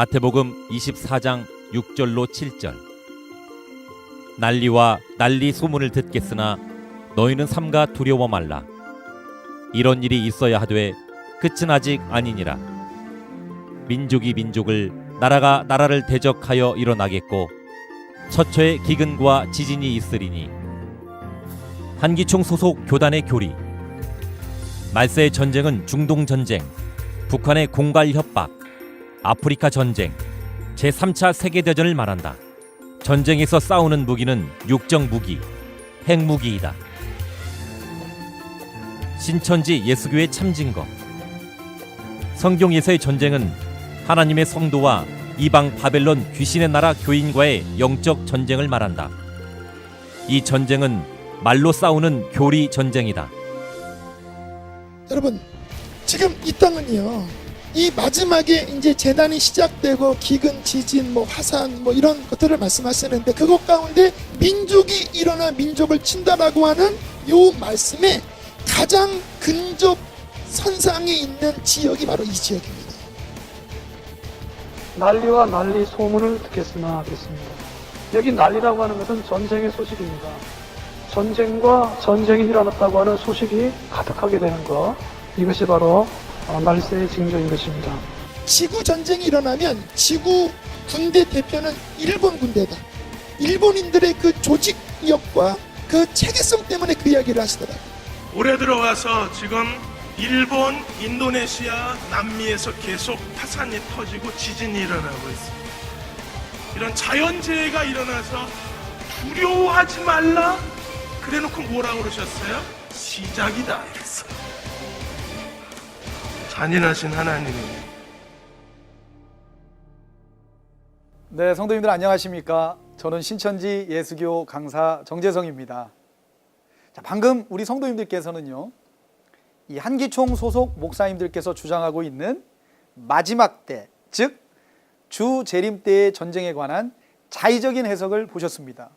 마태복음 24장 6절로 7절. 난리와 난리 소문을 듣겠으나 너희는 삼가 두려워 말라. 이런 일이 있어야 하되 끝은 아직 아니니라. 민족이 민족을, 나라가 나라를 대적하여 일어나겠고 처처에 기근과 지진이 있으리니. 한기총 소속 교단의 교리. 말세의 전쟁은 중동 전쟁, 북한의 공갈 협박, 아프리카 전쟁, 제3차 세계대전을 말한다. 전쟁에서 싸우는 무기는 육적 무기, 핵무기이다. 신천지 예수교의 참증거. 성경에서의 전쟁은 하나님의 성도와 이방 바벨론 귀신의 나라 교인과의 영적 전쟁을 말한다. 이 전쟁은 말로 싸우는 교리 전쟁이다. 여러분, 지금 이 땅은요, 이 마지막에 이제 재난이 시작되고 기근, 지진, 화산 이런 것들을 말씀하시는데, 그것 가운데 민족이 일어나 민족을 친다라고 하는 이 말씀에 가장 근접 선상에 있는 지역이 바로 이 지역입니다. 난리와 난리 소문을 듣겠으나 하겠습니다. 여기 난리라고 하는 것은 전쟁의 소식입니다. 전쟁과 전쟁이 일어났다고 하는 소식이 가득하게 되는 것, 이것이 바로 말세의 징조인 것입니다. 지구 전쟁이 일어나면 지구 군대 대표는 일본 군대다. 일본인들의 그 조직력과 그 체계성 때문에 그 이야기를 하시더라고요. 올해 들어와서 지금 일본, 인도네시아, 남미에서 계속 화산이 터지고 지진이 일어나고 있습니다. 이런 자연재해가 일어나서 두려워하지 말라 그래놓고 뭐라고 그러셨어요? 시작이다 이랬어요. 잔인하신 하나님이. 네, 성도님들 안녕하십니까? 저는 신천지 예수교 강사 정재성입니다. 자, 방금 우리 성도님들께서는요, 이 한기총 소속 목사님들께서 주장하고 있는 마지막 때, 즉 주 재림 때의 전쟁에 관한 자의적인 해석을 보셨습니다.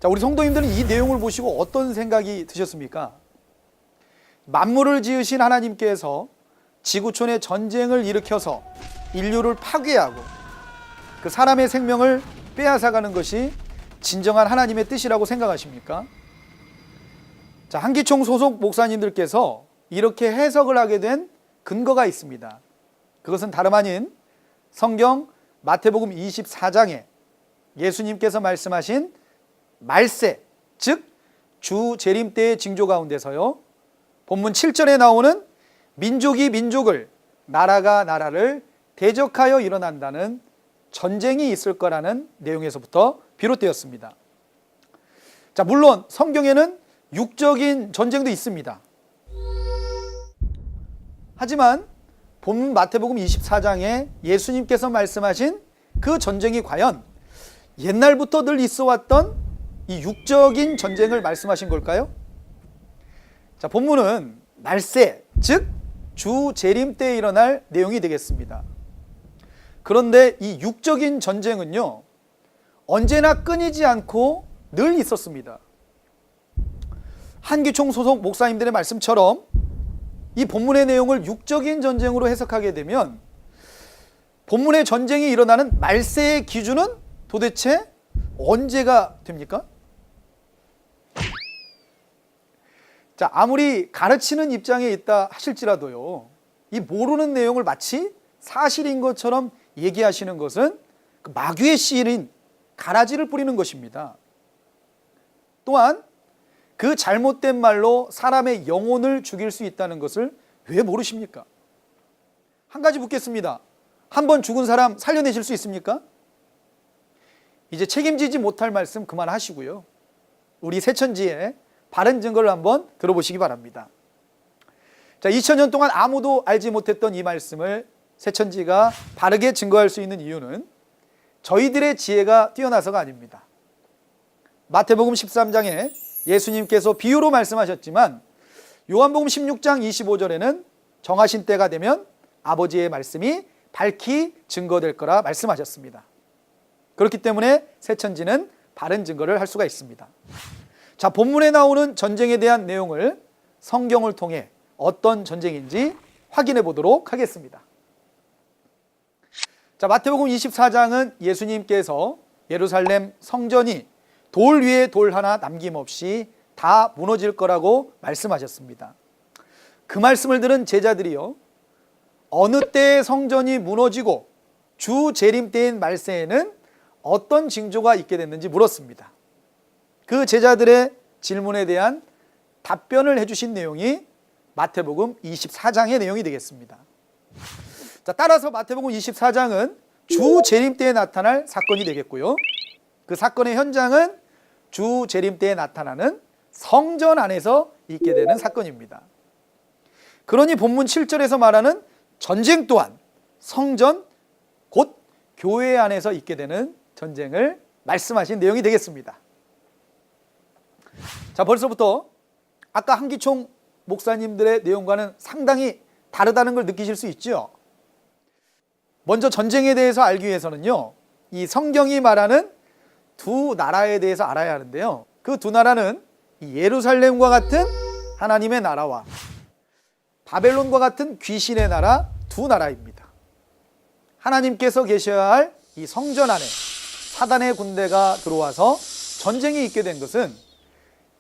자, 우리 성도님들은 이 내용을 보시고 어떤 생각이 드셨습니까? 만물을 지으신 하나님께서 지구촌에 전쟁을 일으켜서 인류를 파괴하고 그 사람의 생명을 빼앗아가는 것이 진정한 하나님의 뜻이라고 생각하십니까? 자, 한기총 소속 목사님들께서 이렇게 해석을 하게 된 근거가 있습니다. 그것은 다름 아닌 성경 마태복음 24장에 예수님께서 말씀하신 말세, 즉 주 재림 때의 징조 가운데서요, 본문 7절에 나오는 민족이 민족을, 나라가 나라를 대적하여 일어난다는 전쟁이 있을 거라는 내용에서부터 비롯되었습니다. 자, 물론 성경에는 육적인 전쟁도 있습니다. 하지만 본문 마태복음 24장에 예수님께서 말씀하신 그 전쟁이 과연 옛날부터 늘 있어 왔던 이 육적인 전쟁을 말씀하신 걸까요? 자, 본문은 말세, 즉 주 재림 때에 일어날 내용이 되겠습니다. 그런데 이 육적인 전쟁은요, 언제나 끊이지 않고 늘 있었습니다. 한기총 소속 목사님들의 말씀처럼 이 본문의 내용을 육적인 전쟁으로 해석하게 되면 본문의 전쟁이 일어나는 말세의 기준은 도대체 언제가 됩니까? 자, 아무리 가르치는 입장에 있다 하실지라도요, 이 모르는 내용을 마치 사실인 것처럼 얘기하시는 것은 그 마귀의 씨인 가라지를 뿌리는 것입니다. 또한 그 잘못된 말로 사람의 영혼을 죽일 수 있다는 것을 왜 모르십니까? 한 가지 묻겠습니다. 한 번 죽은 사람 살려내실 수 있습니까? 이제 책임지지 못할 말씀 그만하시고요, 우리 새천지의 바른 증거를 한번 들어보시기 바랍니다. 자, 2000년 동안 아무도 알지 못했던 이 말씀을 새천지가 바르게 증거할 수 있는 이유는 저희들의 지혜가 뛰어나서가 아닙니다. 마태복음 13장에 예수님께서 비유로 말씀하셨지만 요한복음 16장 25절에는 정하신 때가 되면 아버지의 말씀이 밝히 증거될 거라 말씀하셨습니다. 그렇기 때문에 새천지는 바른 증거를 할 수가 있습니다. 자, 본문에 나오는 전쟁에 대한 내용을 성경을 통해 어떤 전쟁인지 확인해 보도록 하겠습니다. 자, 마태복음 24장은 예수님께서 예루살렘 성전이 돌 위에 돌 하나 남김없이 다 무너질 거라고 말씀하셨습니다. 그 말씀을 들은 제자들이요, 어느 때에 성전이 무너지고 주 재림 때인 말세에는 어떤 징조가 있게 됐는지 물었습니다. 그 제자들의 질문에 대한 답변을 해주신 내용이 마태복음 24장의 내용이 되겠습니다. 자, 따라서 마태복음 24장은 주 재림 때에 나타날 사건이 되겠고요, 그 사건의 현장은 주 재림 때에 나타나는 성전 안에서 있게 되는 사건입니다. 그러니 본문 7절에서 말하는 전쟁 또한 성전, 곧 교회 안에서 있게 되는 전쟁을 말씀하신 내용이 되겠습니다. 자, 벌써부터 아까 한기총 목사님들의 내용과는 상당히 다르다는 걸 느끼실 수 있죠. 먼저 전쟁에 대해서 알기 위해서는요, 이 성경이 말하는 두 나라에 대해서 알아야 하는데요, 그 두 나라는 이 예루살렘과 같은 하나님의 나라와 바벨론과 같은 귀신의 나라 두 나라입니다. 하나님께서 계셔야 할 이 성전 안에 사단의 군대가 들어와서 전쟁이 있게 된 것은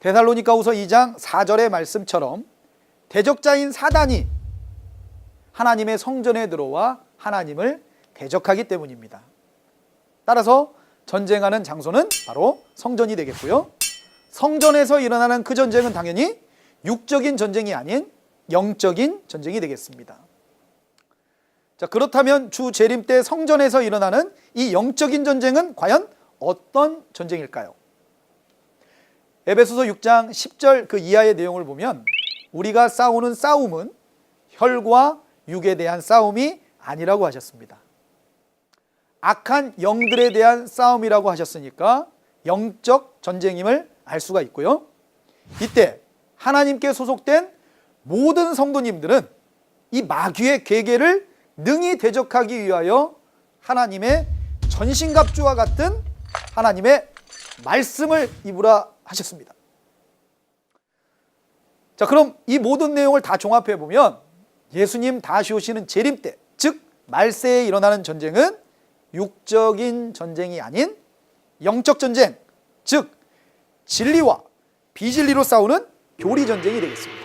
데살로니가후서 2장 4절의 말씀처럼 대적자인 사단이 하나님의 성전에 들어와 하나님을 대적하기 때문입니다. 따라서 전쟁하는 장소는 바로 성전이 되겠고요, 성전에서 일어나는 그 전쟁은 당연히 육적인 전쟁이 아닌 영적인 전쟁이 되겠습니다. 자, 그렇다면 주 재림 때 성전에서 일어나는 이 영적인 전쟁은 과연 어떤 전쟁일까요? 에베소서 6장 10절 그 이하의 내용을 보면 우리가 싸우는 싸움은 혈과 육에 대한 싸움이 아니라고 하셨습니다. 악한 영들에 대한 싸움이라고 하셨으니까 영적 전쟁임을 알 수가 있고요, 이때 하나님께 소속된 모든 성도님들은 이 마귀의 계계를 능히 대적하기 위하여 하나님의 전신갑주와 같은 하나님의 말씀을 입으라 하셨습니다. 자, 그럼 이 모든 내용을 다 종합해 보면 예수님 다시 오시는 재림 때, 즉 말세에 일어나는 전쟁은 육적인 전쟁이 아닌 영적 전쟁, 즉 진리와 비진리로 싸우는 교리 전쟁이 되겠습니다.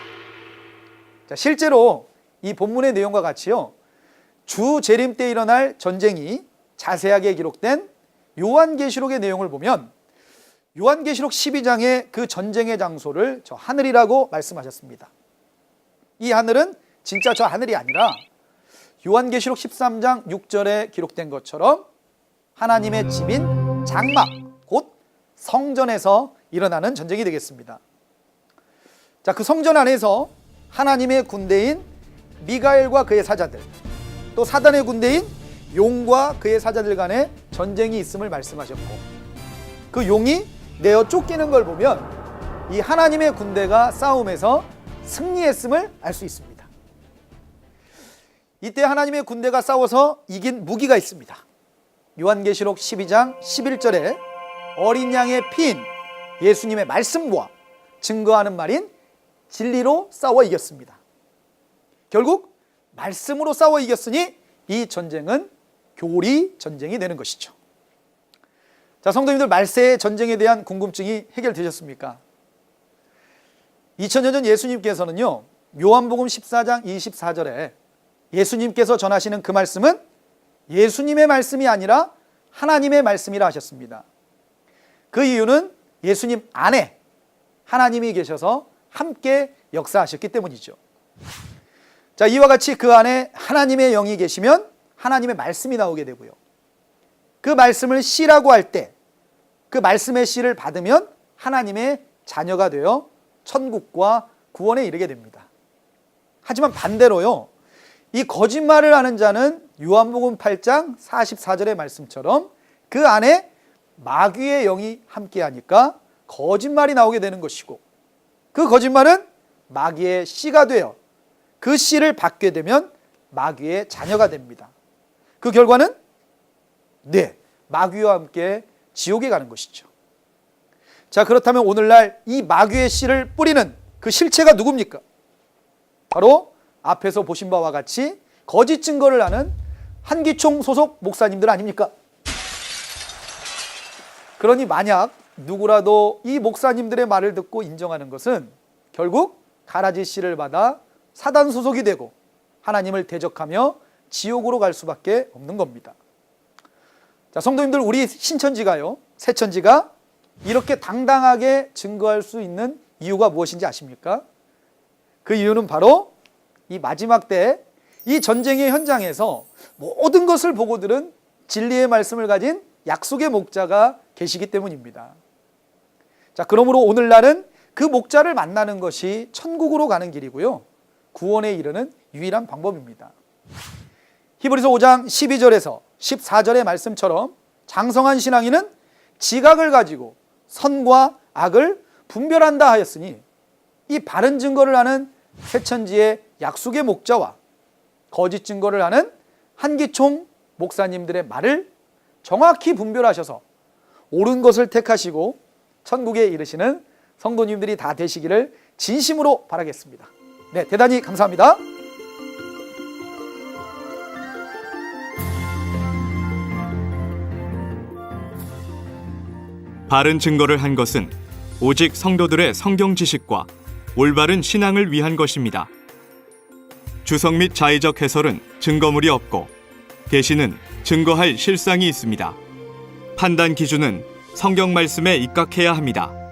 자, 실제로 이 본문의 내용과 같이요, 주 재림 때 일어날 전쟁이 자세하게 기록된 요한계시록의 내용을 보면 요한계시록 12장의 그 전쟁의 장소를 저 하늘이라고 말씀하셨습니다. 이 하늘은 진짜 저 하늘이 아니라 요한계시록 13장 6절에 기록된 것처럼 하나님의 집인 장막, 곧 성전에서 일어나는 전쟁이 되겠습니다. 자, 그 성전 안에서 하나님의 군대인 미가엘과 그의 사자들, 또 사단의 군대인 용과 그의 사자들 간의 전쟁이 있음을 말씀하셨고, 그 용이 내어 쫓기는 걸 보면 이 하나님의 군대가 싸움에서 승리했음을 알 수 있습니다. 이때 하나님의 군대가 싸워서 이긴 무기가 있습니다. 요한계시록 12장 11절에 어린 양의 피인 예수님의 말씀과 증거하는 말인 진리로 싸워 이겼습니다. 결국 말씀으로 싸워 이겼으니 이 전쟁은 교리 전쟁이 되는 것이죠. 자, 성도님들, 말세의 전쟁에 대한 궁금증이 해결되셨습니까? 2000년 전 예수님께서는요, 요한복음 14장 24절에 예수님께서 전하시는 그 말씀은 예수님의 말씀이 아니라 하나님의 말씀이라 하셨습니다. 그 이유는 예수님 안에 하나님이 계셔서 함께 역사하셨기 때문이죠. 자, 이와 같이 그 안에 하나님의 영이 계시면 하나님의 말씀이 나오게 되고요, 그 말씀을 씨라고 할 때 그 말씀의 씨를 받으면 하나님의 자녀가 되어 천국과 구원에 이르게 됩니다. 하지만 반대로요, 이 거짓말을 하는 자는 요한복음 8장 44절의 말씀처럼 그 안에 마귀의 영이 함께하니까 거짓말이 나오게 되는 것이고, 그 거짓말은 마귀의 씨가 되어 그 씨를 받게 되면 마귀의 자녀가 됩니다. 그 결과는 마귀와 함께 지옥에 가는 것이죠. 자, 그렇다면 오늘날 이 마귀의 씨를 뿌리는 그 실체가 누굽니까? 바로 앞에서 보신 바와 같이 거짓 증거를 하는 한기총 소속 목사님들 아닙니까? 그러니 만약 누구라도 이 목사님들의 말을 듣고 인정하는 것은 결국 가라지 씨를 받아 사단 소속이 되고 하나님을 대적하며 지옥으로 갈 수밖에 없는 겁니다. 자, 성도님들, 우리 신천지가요, 새천지가 이렇게 당당하게 증거할 수 있는 이유가 무엇인지 아십니까? 그 이유는 바로 이 마지막 때 이 전쟁의 현장에서 모든 것을 보고 들은 진리의 말씀을 가진 약속의 목자가 계시기 때문입니다. 자, 그러므로 오늘날은 그 목자를 만나는 것이 천국으로 가는 길이고요, 구원에 이르는 유일한 방법입니다. 히브리서 5장 12절에서 14절의 말씀처럼 장성한 신앙인은 지각을 가지고 선과 악을 분별한다 하였으니, 이 바른 증거를 하는 새천지의 약속의 목자와 거짓 증거를 하는 한기총 목사님들의 말을 정확히 분별하셔서 옳은 것을 택하시고 천국에 이르시는 성도님들이 다 되시기를 진심으로 바라겠습니다. 네, 대단히 감사합니다. 바른 증거를 한 것은 오직 성도들의 성경 지식과 올바른 신앙을 위한 것입니다. 주석 및 자의적 해설은 증거물이 없고 계시는 증거할 실상이 있습니다. 판단 기준은 성경 말씀에 입각해야 합니다.